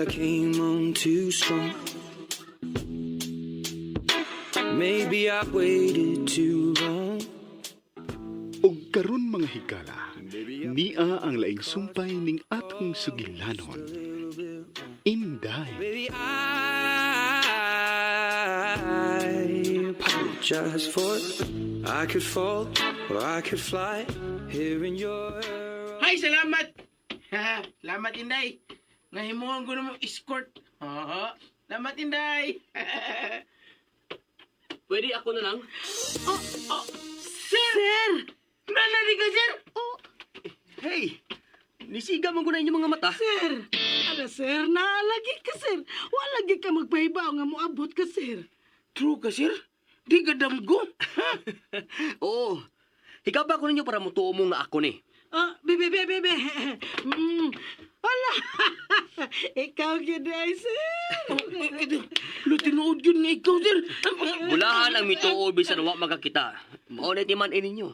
I came on too strong. Maybe I waited too long. Og karon mga higala, niya ang laing sumpay ning atong sugilanon. Inday. Baby, I apologize for it. I could fall or I could fly here in your... Hay, salamat! Salamat, Inday. Ngahimuhan ko na mo escort. Salamat, Inday. Pwede ako na lang? Sir! Nanali ka, sir! Hey! Nisiga mo ko na inyong mga mata. Sir! Ala, sir, naalagi ka, sir. Walagi ka magpahibaw nga mo abot ka, sir. True ka, sir? Di ka damgo. Oo. Ikaw ba ko ninyo para mutuo mo nga ako ni? Bebe. Ala, ikaw gina, sir. Lutinood yun nga ikaw, sir. Bulahan ang mituo bisan wa magkakita. Maunay timan ninyo.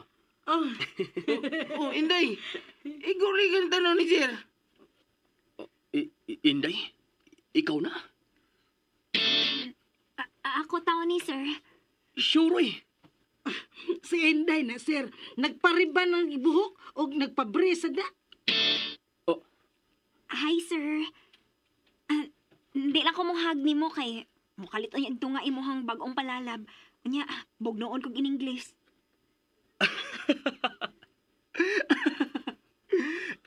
Inday. Ikaw rin kang tanong ni sir. Inday? Ikaw na? Ako tao ni sir. Sure, eh. Si Inday na, sir. Nagpariban ng buhok o nagpabrisa da. Hi sir. Hindi lang ko mohag ni mo kay mukalit ang ito nga imuhang bagong palalab. Anya, bugnoon kong in English.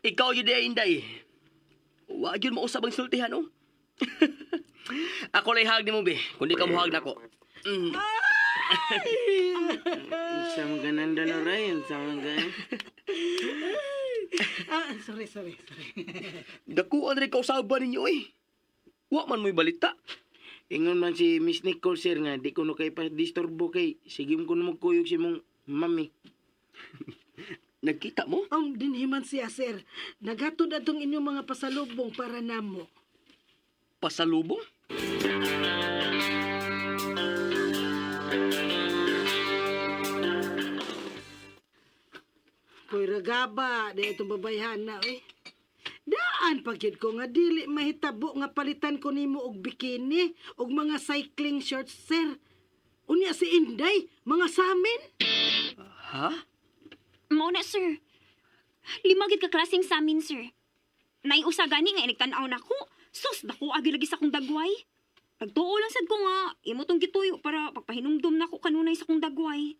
Ikaw yun eh, Inday. Wag yun mausap ang sultihan, oh. Ako lang hag ni mo, be. Kundi ka muhag na ko. Sa mga gananda na rin. Sa mga gananda. Sorry. Dakuan rin kausaban ninyo, eh. Wa man mo'y balita. Ingon man si Miss Nicole, sir, nga di ko no kay pa-disturbo kay. Sige mo ko na magkuyog si mong mami. Nagkita mo? Ang dinhiman siya, sir. Naghatod atong inyong mga pasalubong para namo. Pasalubong? Koy ragaba, da itong babayhan na, eh. Daan pagkid ko nga dili mahitabo nga palitan ko nimo og bikini og mga cycling shorts, sir. Unya si Inday, mga samin. Ha? Mao na sir. Lima gid ka klaseng sa amin sir. Naiusa gani nga inigtan-aw nako. Sus, dako agi lagi sa kong dagway. Nagtuo lang sad ko nga imo tong gituyo para pagpahinumdum nako kanunay sa kong dagway.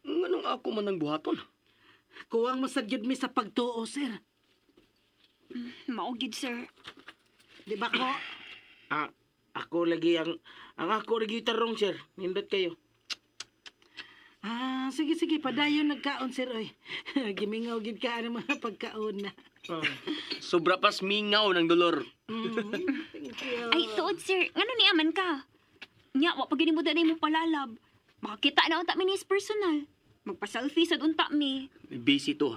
Nganong ako man ang buhaton? Kuwang masagyod mi sa pagtuo, sir. Mao gid sir. Di ba ko? Ako lagi ang ako lagi tarong, sir. Nindot kayo. Sige, padayon nagkaon, sir, oy. Gimingaw gid ka ang mga pagkaon na. Sobra pas mingaw ng dolor. Thank you. Ay tuod sir, ngano ni aman ka? Nya wa pa gini mo danay mo palalab. Makakita na unta mi ni personal. Magpa-selfie sad unta mi. Busy to.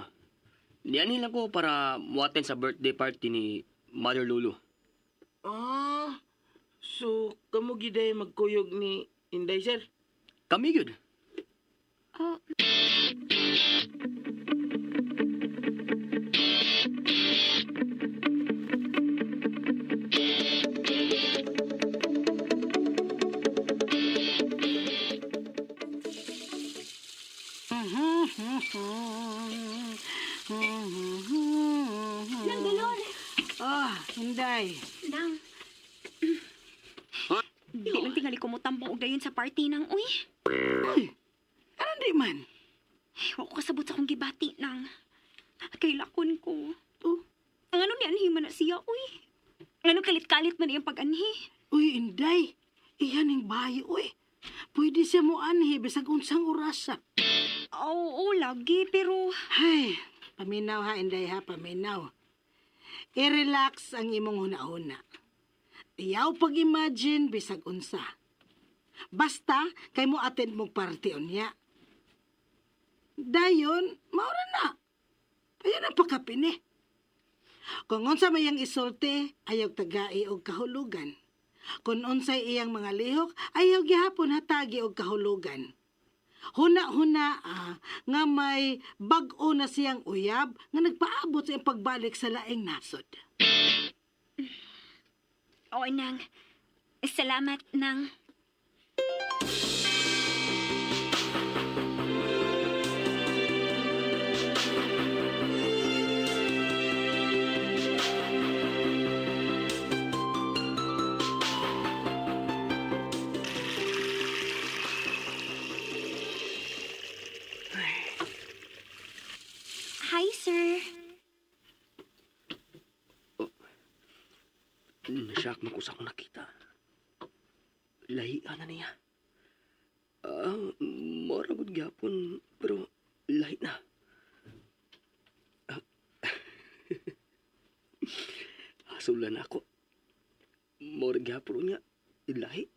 Niyan lang ko para muaten sa birthday party ni Mother Lulu. So, kamo giday magkuyog ni Inday, sir? Kami yun. Nang dolor. Inday. Nang. Di lang tingali ko mo tambong og dayon sa party nang uy. Ano di man? Ay, wa ko kasabot sa akong gibati nang. Kay lakon ko. Oh. Ang ano ni anhi man na siya uy. Ang ano kalit-kalit man iyang pag-anhi. Uy, Inday. Iyan ang bahay, uy. Pwede siya mo anhi, bisag unsang orasa. Oo, lagi, pero... Ay, paminaw ha, Inday ha, paminaw. I-relax ang imong huna-huna. Iyaw pag-imagine, bisag unsa. Basta, kay mo attend mo party unya. Dayon, maura na. Ayan ang pakapin eh. Kung unsa may iyang isulti, ayaw tagai og kahulugan. Kung unsay iyang mga lihok, ayaw gihapon hatagi og kahulugan. Huna-huna nga may bag-o na siyang uyab nga nagpaabot sa iyang pagbalik sa laing nasod. Oo, nang. Salamat, nang. Hi, sir. Nasyak man ko sa akong nakita. Lahi na niya. Maragod gyapon, pero lahi na. Hasulan ako. Marag gyapon niya. Lahi.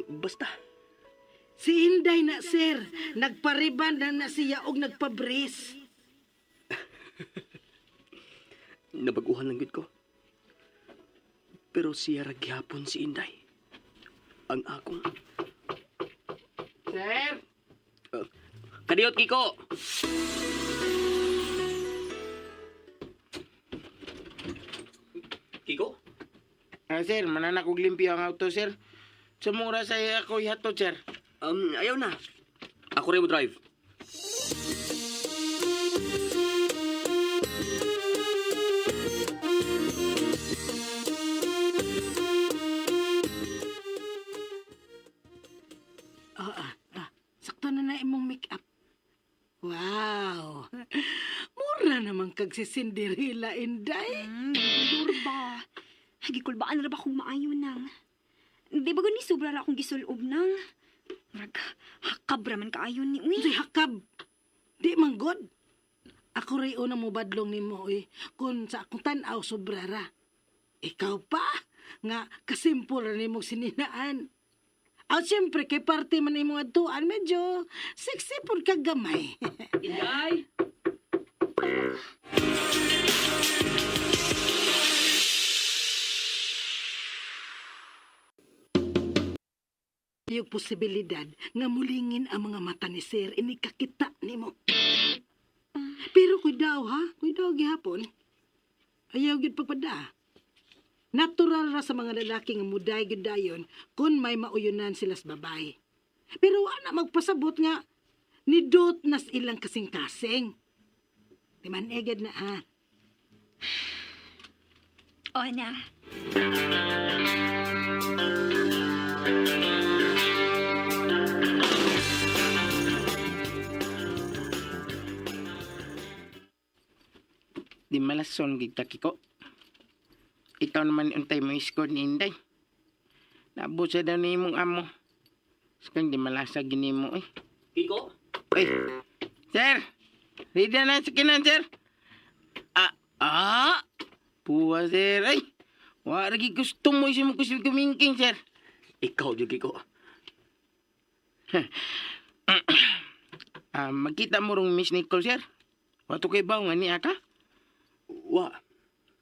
Basta. Si Inday na, sir. Nagpariban na siya og nagpabris. Nabaguhan lang gid ko. Pero siya ra gyapon si Inday. Ang akong Sir! Kadiyot, Kiko! Kiko? Sir, mananak og limpyo ang auto, sir. Sumura sa ako ihatod, sir. Ayaw na. Ako rin mo drive. Sakto na imong make-up. Wow! Mura naman kag si Cinderella, Inday. Dulur ba? Gikulbaan na ba akong maayo nang? Di ba gani sobra ra akong gisulob nang? Murag, hakab raman kaayon ni uy. Uy, hakab. Di man god. Ako rin una mo badlong ni mo, kung sa akong tanaw sobrara. Ikaw pa, nga kasimpul ni mong sininaan. At siyempre, kay parte man imong adtuan, medyo sexy po kag gamay. Inday! Yung posibilidad nga mulingin ang mga mata ni Sir inikakita nimo. Pero kuidaw ha, kuidaw gihapon. Ayaw gid pagpada. Natural ra sa mga lalaki nga muday gid dayon kung may mauyunan sila sa babae. Pero ana magpasabot nga nidot nas ilang kasing-kasing. Di man egad na ha. Oo na. Di malason gid ka, Kiko. Ikaw naman untay mo score ni Inday. Nabot sa daw ni imong amo. Sakang di malasa gini mo eh. Kiko? Uy, sir! Ready na sa kinan, sir? Puwa, sir. Ay, waragi gusto mo isi mo kusil kumingking, sir. Ikaw, di Kiko. Magkita mo rong Miss Nicole, sir. Wato kay ba nga ni aka? Wa.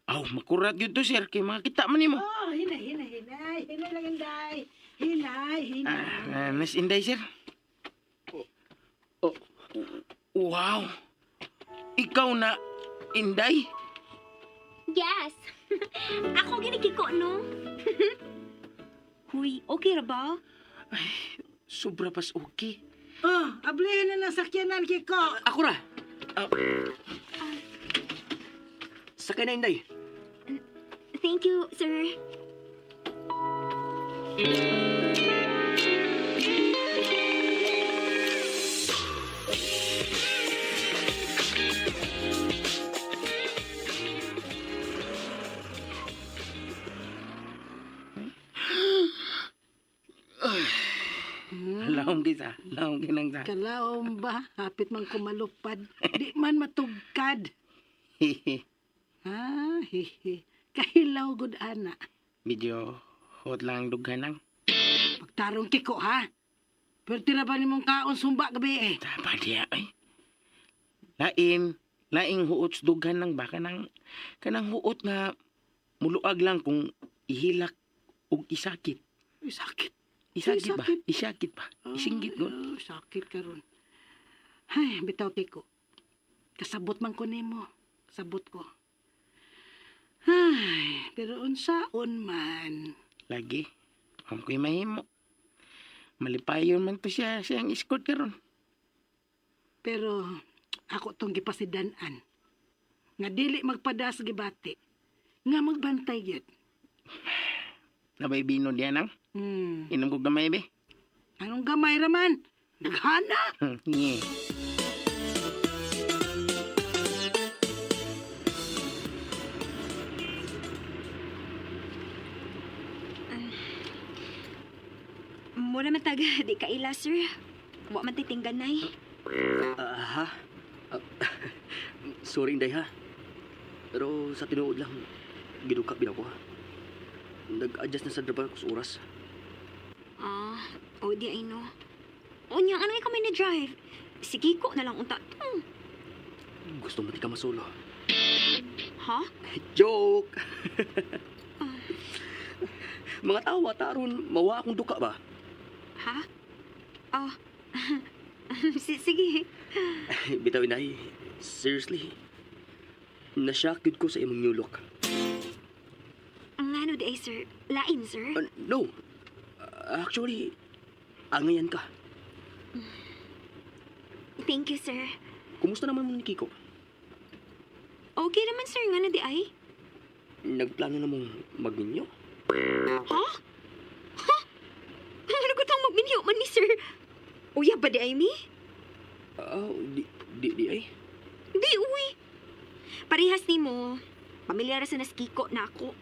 Makurat yun to, sir. Kay makita man ni mo. Oh, hinay lang Inday. Hinay. Miss Inday, sir. Oh, Wow! Ikaw na, Inday? Yes. Ako gini Kiko, no? Huy, okay ra ba? Sobra pas okay. Oh, ablihin na ng sakyanan, Kiko. ako ra. Sakay na, Inday. Thank you, sir. Laong kita. Laong kinang ta. Kalaom ba? Hapit man kumalupad. Di man matugkad. Hihi. Kahilaw gud ana. Medyo hot lang dughan lang. Pagtarong Kiko, ha? Pero tira ba nimong kaon sumba gabi eh? Tapa diya, ay. Laing huot sa dughan lang ba? Kanang huot nga muluag lang kung ihilak o isakit. Uy, sakit. Isakit ba? Isakit. Isakit ba? Isinggit ko. Sakit karon. Ay, bitaw Kiko. Kasabot man ko nimo. Kasabot ko. Ay, pero unsaon man. Lagi. Ang ko'y mahimo. Malipayon man to siya siyang escort karon. Pero ako tong gipasidan-an. Nga dili magpadas gibati. Nga magbantay gyud. Nabay bino diyan ang. Hmm. Inom ko gamay be. Anong gamay raman? Naghana? Yeah. Mura matag, di ka ila, sir. Wa man titingganay. Ha? Ah, sorry, Inday, ha? Pero sa tinuod lang, ginukap din ako, ha? Nag-adjust na sa trabaho ko sa oras. Oh, di ay no. Unya, ano ka may na-drive? Sige ko na lang unta to. Gusto mo di ka masulo. Ha? Joke! Mga tawa, taron, mawa akong duka ba? Ha? Oh. Sige. Bitaw, Inday, seriously, nashock yun ko sa imong new look. Ang ano di ay, sir? Lain, sir? No, actually, angayan ka. Thank you, sir. Kumusta naman mo ni Kiko? Okay naman, sir. Nga na di ay? Nagplano na mong magninyo? Ha? Ha? Ano ko tang magminyo man ni sir? Uya ba di ay mi? Di ay. Di, uy. Parehas ni mo. Pamilyar sa naskiko na ako.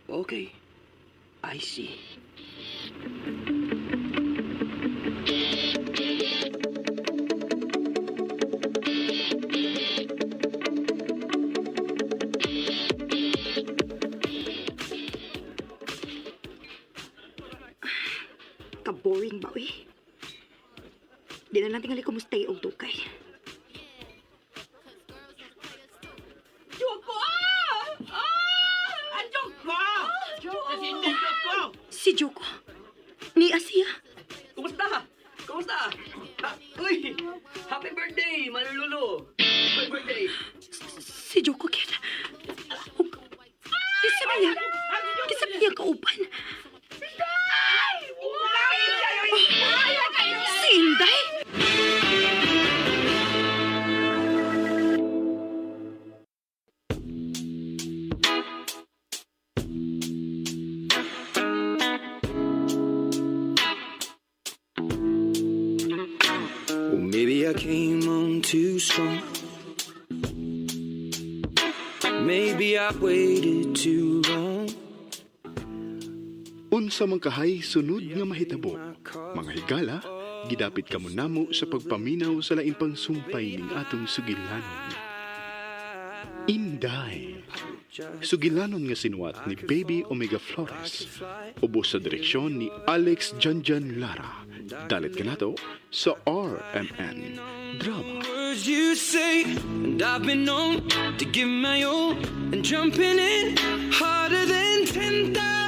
Okay. I see. Ka-boring ba, uy? Di na lang tingali kumusta yung tukay. Si Joko. Ni Asia. Kumusta? Uy! Happy birthday, Malululo! Happy birthday! Si Joko kaya. Kisa niya kauban. Si Inday? Well, maybe I came on too strong. Maybe I waited too long. Unsa man kahay sunod nga mahitabo. Mga higala, gidapit kamo namo sa pagpaminaw sa lain pang sumpay ning atong sugilanon. Inday. Sugilanon nga sinuwat ni Baby Omega Flores. Ubos sa direksyon ni Alex Janjan Lara. Dalit ka nato sa RMN Drama. Words you say, and I've been known to give my all and jumping in harder than 10,000.